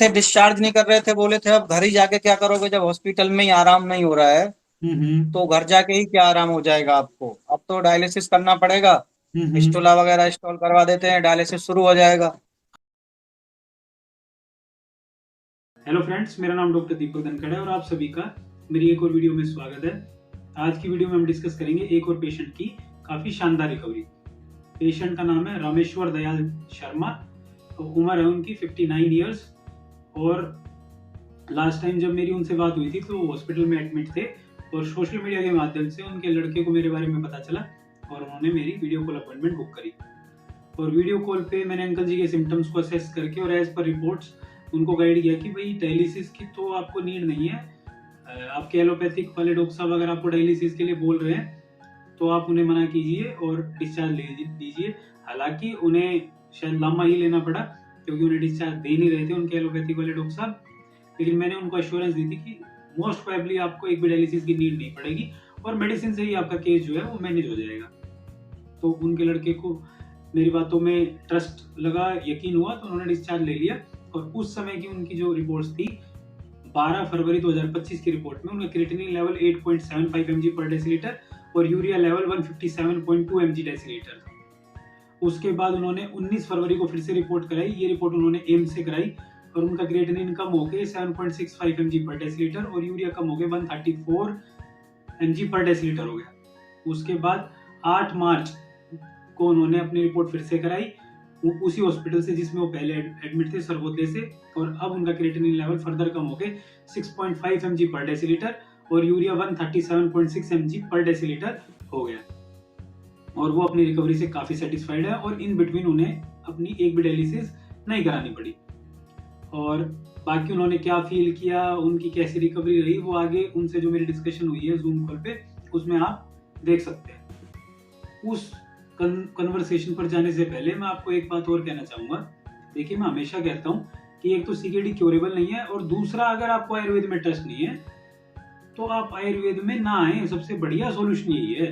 थे, डिस्चार्ज नहीं कर रहे थे, बोले थे अब घर ही जाके क्या करोगे जब हॉस्पिटल में ही आराम नहीं हो रहा है। हम्म। तो घर जाके ही क्या आराम हो जाएगा आपको, अब तो डायलिसिस करना पड़ेगा। हम्म। स्टूला वगैरह इंस्टॉल करवा देते हैं, डायलिसिस शुरू हो जाएगा। हेलो फ्रेंड्स, मेरा नाम डॉक्टर दीपक धनखड़ है और आप सभी का मेरी एक और वीडियो में स्वागत है। आज की वीडियो में हम डिस्कस करेंगे एक और पेशेंट की काफ़ी शानदार रिकवरी। पेशेंट का नाम है रामेश्वर दयाल शर्मा। तो उम्र है उनकी 59 ईयर्स। और लास्ट टाइम जब मेरी उनसे बात हुई थी तो वो हॉस्पिटल में एडमिट थे और सोशल मीडिया के माध्यम से उनके लड़के को मेरे बारे में पता चला और उन्होंने मेरी वीडियो कॉल अपॉइंटमेंट बुक करी। और वीडियो कॉल पे मैंने अंकल जी के सिम्टम्स को असेस करके और एज पर रिपोर्ट्स उनको गाइड किया कि भाई डायलिसिस की तो आपको नीड नहीं है। आपके एलोपैथिक वाले डॉक्टर साहब अगर आपको डायलिसिस के लिए बोल रहे हैं तो आप उन्हें मना कीजिए और डिस्चार्ज ले दीजिए। हालांकि उन्हें शायद लामा ही लेना पड़ा क्योंकि उन्हें डिस्चार्ज दे नहीं रहे थे उनके एलोपैथिक वाले डॉक्टर साहब। लेकिन मैंने उनको अश्योरेंस दी थी कि मोस्ट प्रोबेबली आपको एक भी डायलिसिस की नीड नहीं पड़ेगी और मेडिसिन से ही आपका केस जो है वो मैनेज हो जाएगा। तो उनके लड़के को मेरी बातों में ट्रस्ट लगा, यकीन हुआ, तो उन्होंने डिस्चार्ज ले लिया। और उस समय की उनकी जो रिपोर्ट्स थी 12 फरवरी 2025 की रिपोर्ट में उनका क्रिएटिनिन लेवल 8.75 mg पर डेसीलीटर और यूरिया लेवल 157.2 mg डेसीलीटर था। उसके बाद उन्होंने 19 फरवरी को फिर से रिपोर्ट कराई। ये रिपोर्ट उन्होंने एम्स से कराई और उनका क्रिएटिनिन कम हो गए 7.65 mg पर डेसीलीटर और यूरिया कम हो गए 134 mg पर डेसीलीटर हो गया। उसके बाद 8 मार्च को उन्होंने अपनी रिपोर्ट फिर से कराई उसी हॉस्पिटल से जिसमें वो पहले एडमिट थे, सर्वोदय से। और अब उनका क्रिएटिनिन लेवल फर्दर कम हो गए 6.5 mg पर डेसीलीटर और यूरिया 137.6 mg पर डेसीलीटर हो गया। और वो अपनी रिकवरी से काफी सेटिस्फाइड है और इन बिटवीन उन्हें अपनी एक भी डायलिसिस नहीं करानी पड़ी। और बाकी उन्होंने क्या फील किया, उनकी कैसी रिकवरी रही, वो आगे उनसे जो मेरी डिस्कशन हुई है जूम कॉल पे उसमें आप देख सकते हैं। उस कन्वर्सेशन पर जाने से पहले मैं आपको एक बात और कहना चाहूंगा। देखिए, मैं हमेशा कहता हूं कि एक तो सीकेडी क्योरेबल नहीं है और दूसरा अगर आपको आयुर्वेद में ट्रस्ट नहीं है तो आप आयुर्वेद में ना आए। सबसे बढ़िया सोल्यूशन यही है।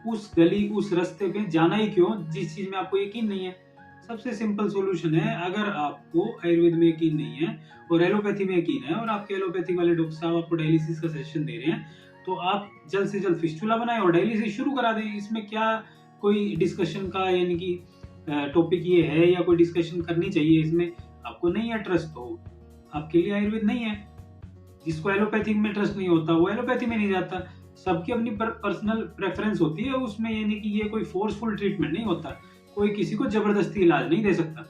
उस गली उस रास्ते पे जाना ही क्यों जिस चीज में आपको यकीन नहीं है। सबसे सिंपल सोल्यूशन है, अगर आपको आयुर्वेद में यकीन नहीं है और एलोपैथी में यकीन है और आपके एलोपैथी वाले डॉक्टर साहब आपको डायलिसिस का सेशन दे रहे हैं तो आप जल्द से जल्द फिस्टुला बनाएं और डायलिसिस शुरू करा दें। इसमें क्या कोई डिस्कशन का यानी कि टॉपिक ये है या कोई डिस्कशन करनी चाहिए इसमें? आपको नहीं है ट्रस्ट तो आपके लिए आयुर्वेद नहीं है। जिसको एलोपैथिक में ट्रस्ट नहीं होता वो एलोपैथी में नहीं जाता। सबकी अपनी पर्सनल प्रेफरेंस होती है उसमें, यानी कि ये कोई फोर्सफुल ट्रीटमेंट नहीं होता। कोई किसी को जबरदस्ती इलाज नहीं दे सकता।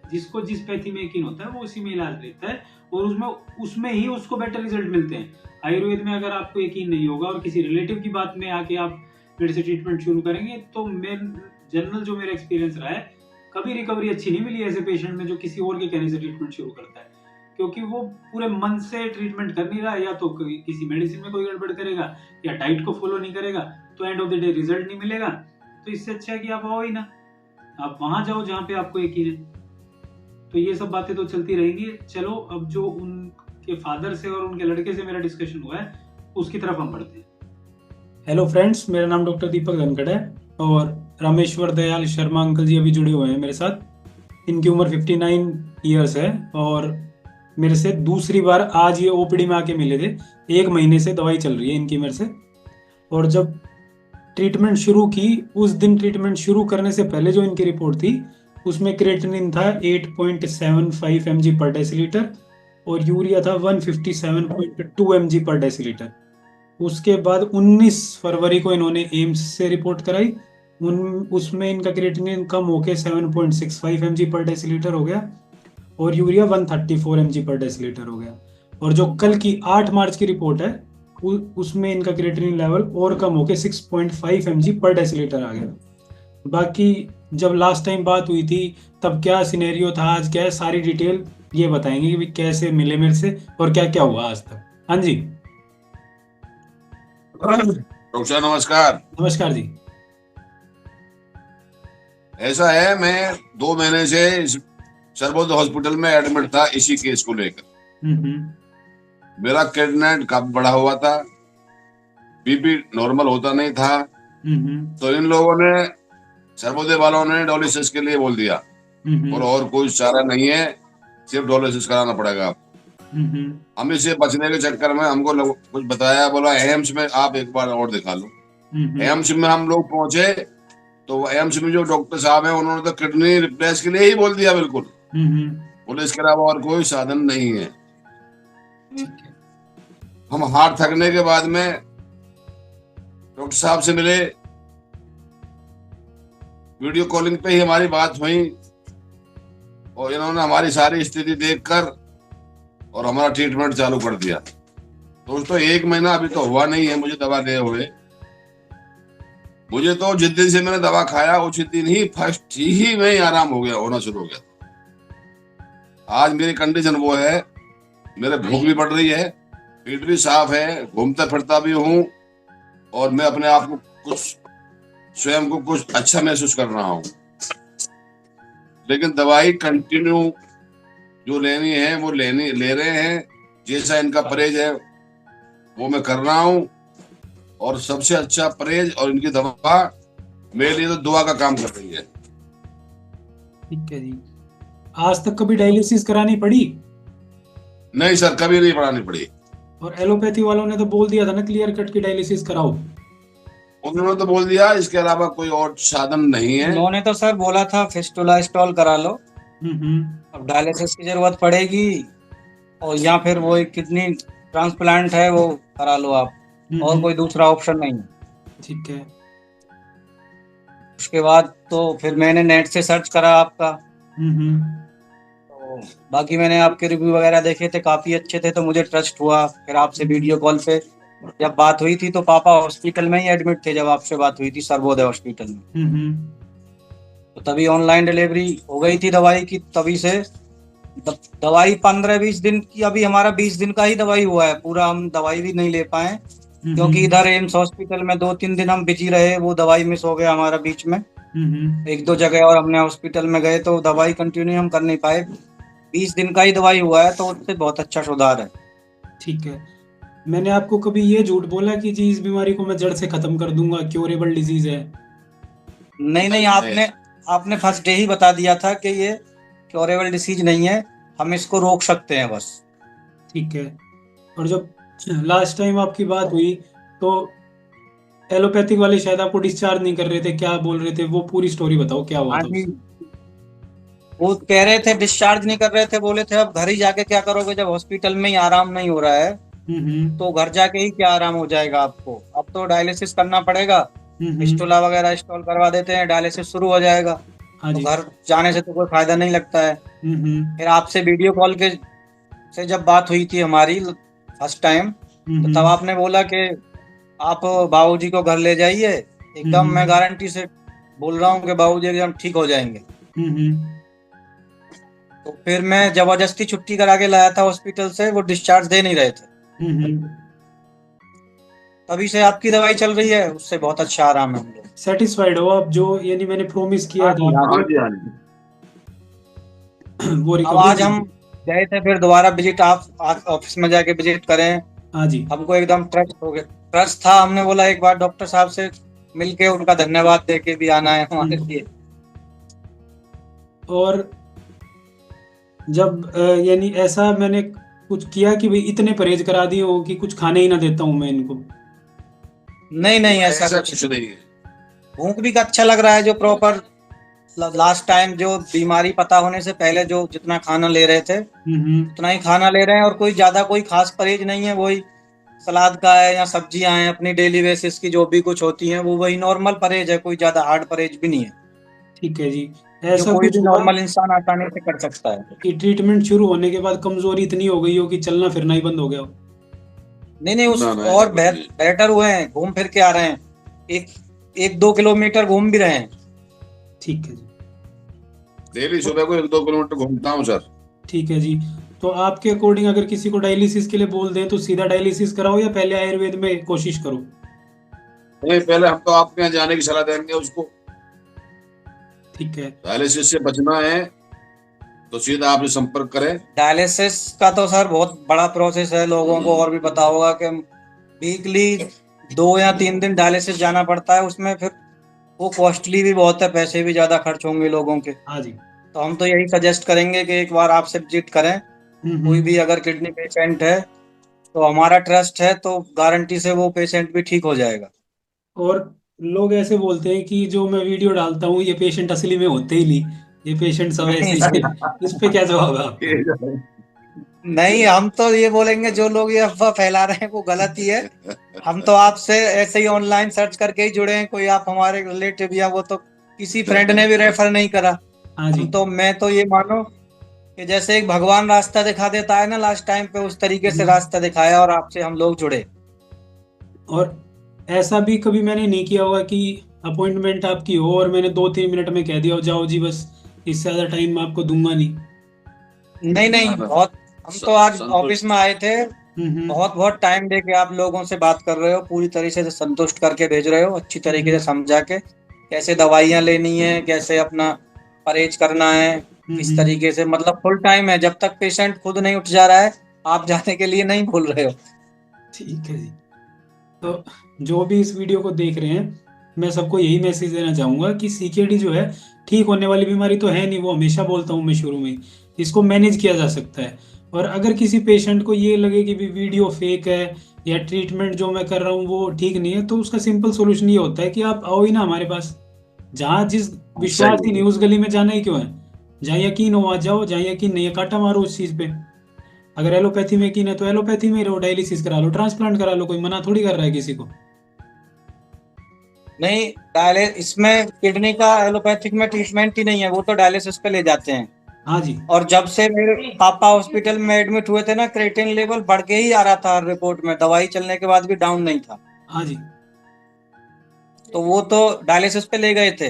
जिसको जिस पैथी में यकीन होता है वो उसी में इलाज लेता है और उसमें ही उसको बेटर रिजल्ट मिलते हैं। आयुर्वेद में अगर आपको यकीन नहीं होगा और किसी रिलेटिव की बात में आके आप मेरे से ट्रीटमेंट शुरू करेंगे तो जनरल जो मेरा एक्सपीरियंस रहा है, कभी रिकवरी अच्छी नहीं मिली ऐसे पेशेंट में जो किसी और के कहने से ट्रीटमेंट शुरू करता है। क्योंकि वो पूरे मन से ट्रीटमेंट कर नहीं रहा, या तो किसी मेडिसिन में कोई गड़बड़ करेगा या डाइट को फॉलो नहीं करेगा, तो end of the day result नहीं मिलेगा। तो इससे अच्छा है कि आप आओ ही ना, आप वहां जाओ जहां पे आपको यकीन है। तो ये सब बातें तो चलती रहेंगी। चलो, अब जो उनके फादर से और उनके लड़के से मेरा डिस्कशन हुआ है उसकी तरफ हम बढ़ते हैं। हेलो फ्रेंड्स, मेरा नाम डॉक्टर दीपक धनखड़ है और रामेश्वर दयाल शर्मा अंकल जी अभी जुड़े हुए हैं मेरे साथ। इनकी उम्र 59 ईयर्स है और मेरे से दूसरी बार आज ये ओपीडी में आके मिले थे। 1 महीने से दवाई चल रही है इनकी मेरे से। और जब ट्रीटमेंट शुरू की उस दिन ट्रीटमेंट शुरू करने से पहले जो इनकी रिपोर्ट थी उसमें क्रिएटिनिन था 8.75 mg पर डेसीलीटर और यूरिया था 157.2 mg पर डेसीलीटर। उसके बाद 19 फरवरी को इन्होंने एम्स से रिपोर्ट कराई। उसमें इनका क्रिएटिनिन कम होकर 7.65 mg पर डेसीलीटर हो गया और यूरिया 134 mg पर डेसीलीटर हो गया। और जो कल की 8 मार्च की रिपोर्ट है उसमें इनका क्रिएटिनिन लेवल और कम होकर 6.5 mg पर डेसीलीटर आ गया। बाकी जब लास्ट टाइम बात हुई थी तब क्या सिनेरियो था, आज क्या है, सारी डिटेल ये बताएंगे कि कैसे मिले मेरे से और क्या क्या हुआ आज तक। हाँ जी। डॉक्टर साहब नमस्कार। नमस्कार जी। ऐसा है, मैं 2 महीने से सर्वोदय हॉस्पिटल में एडमिट था इसी केस को लेकर। मेरा क्रिएटिनिन काफी बढ़ा हुआ था, बीपी नॉर्मल होता नहीं था। तो इन लोगों ने, सर्वोदय वालों ने डायलिसिस के लिए बोल दिया और कोई चारा नहीं है। सिर्फ डायलिसिस कराना पड़ेगा आपको। हम्म। हम इससे बचने के चक्कर में हमको कुछ बताया, बोला एम्स में आप एक बार और दिखा लो। एम्स में हम लोग पहुंचे तो एम्स में जो डॉक्टर साहब हैं उन्होंने तो किडनी रिप्लेस के लिए ही बोल दिया बिल्कुल। बोले इसके अलावा और कोई साधन नहीं है। हम हार्ट थकने के बाद में डॉक्टर साहब से मिले, वीडियो कॉलिंग पे ही हमारी बात हुई और इन्होंने हमारी सारी स्थिति देखकर और हमारा ट्रीटमेंट चालू कर दिया। दोस्तों 1 महीना अभी तो हुआ नहीं है मुझे दवा लिए हुए। मुझे तो जिस दिन से मैंने दवा खाया उसी दिन ही फर्स्ट ही में ही आराम हो गया, होना शुरू हो गया। आज मेरी कंडीशन वो है, मेरे भूख भी बढ़ रही है, पेट भी साफ है, घूमता फिरता भी हूँ और मैं अपने आप को कुछ स्वयं को कुछ अच्छा महसूस कर रहा हूँ। लेकिन दवाई कंटिन्यू जो लेनी है वो ले रहे हैं, जैसा इनका परहेज है वो मैं कर रहा हूँ। और सबसे अच्छा परहेज और इनकी दवा मेरे लिए तो दुआ का काम कर रही है। ठीक है जी। आज तक कभी डायलिसिस करानी पड़ी? नहीं सर, कभी नहीं करानी पड़ी। और एलोपैथी वालों ने तो बोल दिया था ना क्लियर कट की डायलिसिस कराओ। उन्होंने तो बोल दिया इसके अलावा कोई और साधन नहीं है। उन्होंने तो सर बोला था फिस्टुला इंस्टॉल करा लो, अब डायलिसिस की जरूरत पड़ेगी और या फिर वो एक किडनी ट्रांसप्लांट है वो करा लो आप, और कोई दूसरा ऑप्शन नहीं है। ठीक है। उसके बाद तो फिर मैंने नेट से सर्च करा आपका, तो बाकी मैंने आपके रिव्यू वगैरह देखे थे, काफी अच्छे थे, तो मुझे ट्रस्ट हुआ। फिर आपसे वीडियो कॉल पे जब बात हुई थी तो पापा हॉस्पिटल में ही एडमिट थे जब आपसे बात हुई थी, सर्वोदय हॉस्पिटल में। तो तभी ऑनलाइन डिलीवरी हो गई थी दवाई की, तभी से दवाई 15-20 दिन की, अभी हमारा 20 दिन का ही दवाई हुआ है, पूरा हम दवाई भी नहीं ले पाए क्योंकि इधर एम्स हॉस्पिटल में 2-3 दिन हम बिजी रहे, वो दवाई मिस हो गया हमारा बीच में 1-2 जगह, और हमने हॉस्पिटल में गए तो दवाई कंटिन्यू हम कर नहीं पाए। 20 दिन का ही दवाई हुआ है तो उससे बहुत अच्छा सुधार है। ठीक है। मैंने आपको कभी ये झूठ बोला कि जी इस बीमारी को मैं जड़ से खत्म कर दूंगा, क्योरेबल डिजीज है? नहीं, आपने फर्स्ट डे ही बता दिया था कि ये क्योरेबल डिसीज नहीं है, हम इसको रोक सकते हैं बस। ठीक है। और जब लास्ट टाइम आपकी बात हुई तो एलोपैथिक वाले शायद आपको डिस्चार्ज नहीं कर रहे थे, क्या बोल रहे थे वो पूरी स्टोरी बताओ, क्या हुआ था? वो कह रहे थे डिस्चार्ज नहीं कर रहे थे, बोले थे अब घर ही जाके क्या करोगे, जब हॉस्पिटल में ही आराम नहीं हो रहा है तो घर जाके ही क्या आराम हो जाएगा आपको, अब तो डायलिसिस करना पड़ेगा, फिस्टुला वगैरह इंस्टॉल करवा देते हैं, डायलिसिस शुरू हो जाएगा। तो घर जाने से तो कोई फायदा नहीं लगता है। फिर आपसे वीडियो कॉल के से जब बात हुई थी हमारी फर्स्ट टाइम, तो तब आपने बोला कि आप बाबूजी को घर ले जाइए, एकदम मैं गारंटी से बोल रहा हूँ कि बाबूजी एकदम ठीक हो जाएंगे। तो फिर मैं जबरदस्ती छुट्टी करा के लाया था हॉस्पिटल से, वो डिस्चार्ज दे नहीं रहे थे, तभी से आपकी दवाई चल रही है, उससे बहुत अच्छा आराम है। हम लोग सेटिस्फाइड हो आप, जो यानी मैंने प्रॉमिस किया था वो अब आज हम गए थे, फिर दोबारा विजिट, आप ऑफिस में जाके विजिट करें। हाँ जी। हमको एकदम ट्रस्ट हो गया, ट्रस्ट था, हमने बोला एक बार डॉक्टर साहब से मिलके उनका धन्यवाद दे के भी आना है हमारे लिए। और जब यानी ऐसा मैंने कुछ किया कि भाई इतने परहेज करा दिए हो कि कुछ खाने ही ना देता हूँ मैं इनको? नहीं, ऐसा कुछ नहीं है। भूख भी अच्छा लग रहा है, जो प्रॉपर लास्ट टाइम जो बीमारी पता होने से पहले जो जितना खाना ले रहे थे उतना ही खाना ले रहे हैं, और कोई ज्यादा कोई खास परहेज नहीं है, वही सलाद का है या सब्जियां हैं अपनी डेली बेसिस की जो भी कुछ होती हैं, वो वही नॉर्मल परहेज है, कोई ज्यादा हार्ड परहेज भी नहीं है। ठीक है जी। ऐसा कोई कुछ नॉर्मल इंसान आसानी से कर सकता है कि ट्रीटमेंट शुरू होने के बाद कमजोरी इतनी हो गई हो कि चलना फिरना ही बंद हो गया हो? नहीं, उस और बेटर हुए हैं, घूम फिर के आ रहे हैं, 1-2 किलोमीटर घूम भी रहे हैं। ठीक है जी। डेली सुबह को 1-2 किलोमीटर घूमता हूँ सर। ठीक है जी। तो आपके अकॉर्डिंग अगर किसी को डायलिसिस के लिए बोल दें तो सीधा डायलिसिस कराओ या पहले आयुर्वेद में कोशिश करो? नहीं, पहले हम तो आपके यहाँ जाने की सलाह देंगे उसको। ठीक है। डायलिसिस से बचना है तो सीधा आपसे संपर्क करें। डायलिसिस का तो सर बहुत बड़ा प्रोसेस है, लोगों को और भी पता होगा कि वीकली 2 या 3 दिन डायलिसिस जाना पड़ता है, उसमें फिर वो कॉस्टली भी बहुत है, पैसे भी ज्यादा खर्च होंगे लोगों के। हाँ जी। तो हम तो यही सजेस्ट करेंगे कि एक बार आपसे विजिट करें। कोई भी अगर किडनी पेशेंट है तो हमारा ट्रस्ट है, तो गारंटी से वो पेशेंट भी ठीक हो जाएगा। और लोग ऐसे बोलते हैं कि जो मैं वीडियो डालता हूँ ये पेशेंट असली में होते ही नहीं, ये पेशेंट सब ऐसे नहीं ही सर, है। इस पे क्या जवाब है आपका? नहीं, हम तो ये बोलेंगे जो लोग ये अफवाह फैला रहे हैं वो गलत ही है। हम तो आपसे ऐसे ही ऑनलाइन सर्च करके ही जुड़े हैं, कोई आप हमारे रिलेटिव या वो तो किसी फ्रेंड ने भी रेफर नहीं करा। हाँ जी। मैं तो ये मानो कि जैसे एक भगवान रास्ता दिखा देता है ना लास्ट टाइम पे, उस तरीके से हम्म। रास्ता दिखाया और आपसे हम लोग जुड़े। और ऐसा भी कभी मैंने नहीं किया होगा कि अपॉइंटमेंट आपकी हो और मैंने 2-3 मिनट में कह दिया हो जाओ जी बस, इससे ज्यादा टाइम मैं आपको दूंगा नहीं। नहीं नहीं, बहुत, हम तो आज ऑफिस में आए थे। हम्म। बहुत बहुत टाइम दे के आप लोगों से बात कर रहे हो, पूरी तरीके से संतुष्ट करके भेज रहे हो, अच्छी तरीके से समझा के कैसे दवाइयां लेनी है, कैसे अपना परहेज करना है, किस हम्म। तरीके से, मतलब फुल टाइम है। जब तक पेशेंट खुद नहीं उठ जा रहा है आप जाने के लिए नहीं बोल रहे हो। ठीक है जी। तो जो भी इस वीडियो को देख रहे हैं, मैं सबको यही मैसेज देना चाहूंगा कि सीकेडी जो है ठीक होने वाली बीमारी तो है नहीं, वो हमेशा बोलता हूँ मैं शुरू में ही। इसको मैनेज किया जा सकता है। और अगर किसी पेशेंट को ये लगे कि भी वीडियो फेक है या ट्रीटमेंट जो मैं कर रहा हूँ वो ठीक नहीं है, तो उसका सिंपल सोल्यूशन ये होता है कि आप आओ ही ना हमारे पास। जहाँ जिस विश्वास ही नहीं, उस गली में जाना ही क्यों है? जहाँ यकीन हो वहाँ जाओ, जहाँ यकीन नहीं है काटा मारो उस चीज़ पे। अगर एलोपैथी में यकीन है तो एलोपैथी में रहो, डायलिसिस करा लो, ट्रांसप्लांट करा लो, कोई मना थोड़ी कर रहा है किसी को। नहीं, डायलिस इसमें किडनी का एलोपैथिक में ट्रीटमेंट ही नहीं है, वो तो डायलिसिस पे ले जाते हैं। हाँ जी। और जब से मेरे पापा हॉस्पिटल में एडमिट हुए थे ना, क्रेटिन लेवल बढ़ के ही आ रहा था रिपोर्ट में, दवाई चलने के बाद भी डाउन नहीं था। हाँ जी। तो वो तो डायलिसिस पे ले गए थे।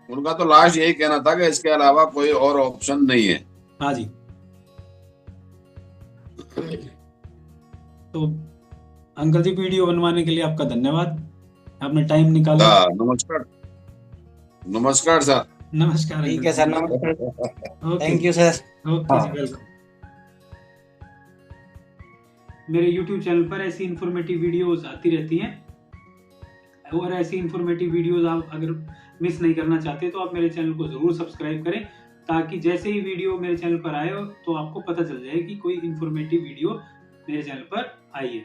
उनका तो लास्ट यही कहना था कि इसके अलावा कोई और ऑप्शन नहीं है। हाँ जी। तो अंकल जी, वीडियो बनवाने के लिए आपका धन्यवाद, आपने टाइम निकाला। नमस्कार। नमस्कार सर। नमस्कार अंकल ठीक है सर, जी। नमस्कार। Okay thank ji. You sir. Okay ji, welcome. मेरे YouTube चैनल पर ऐसी इंफॉर्मेटिव वीडियोस आती रहती हैं, और ऐसी इंफॉर्मेटिव वीडियोस आप अगर मिस नहीं करना चाहते तो आप मेरे चैनल को जरूर सब्सक्राइब करें, ताकि जैसे ही वीडियो मेरे चैनल पर आए तो आपको पता चल जाए कि कोई इंफॉर्मेटिव वीडियो मेरे चैनल पर आई है।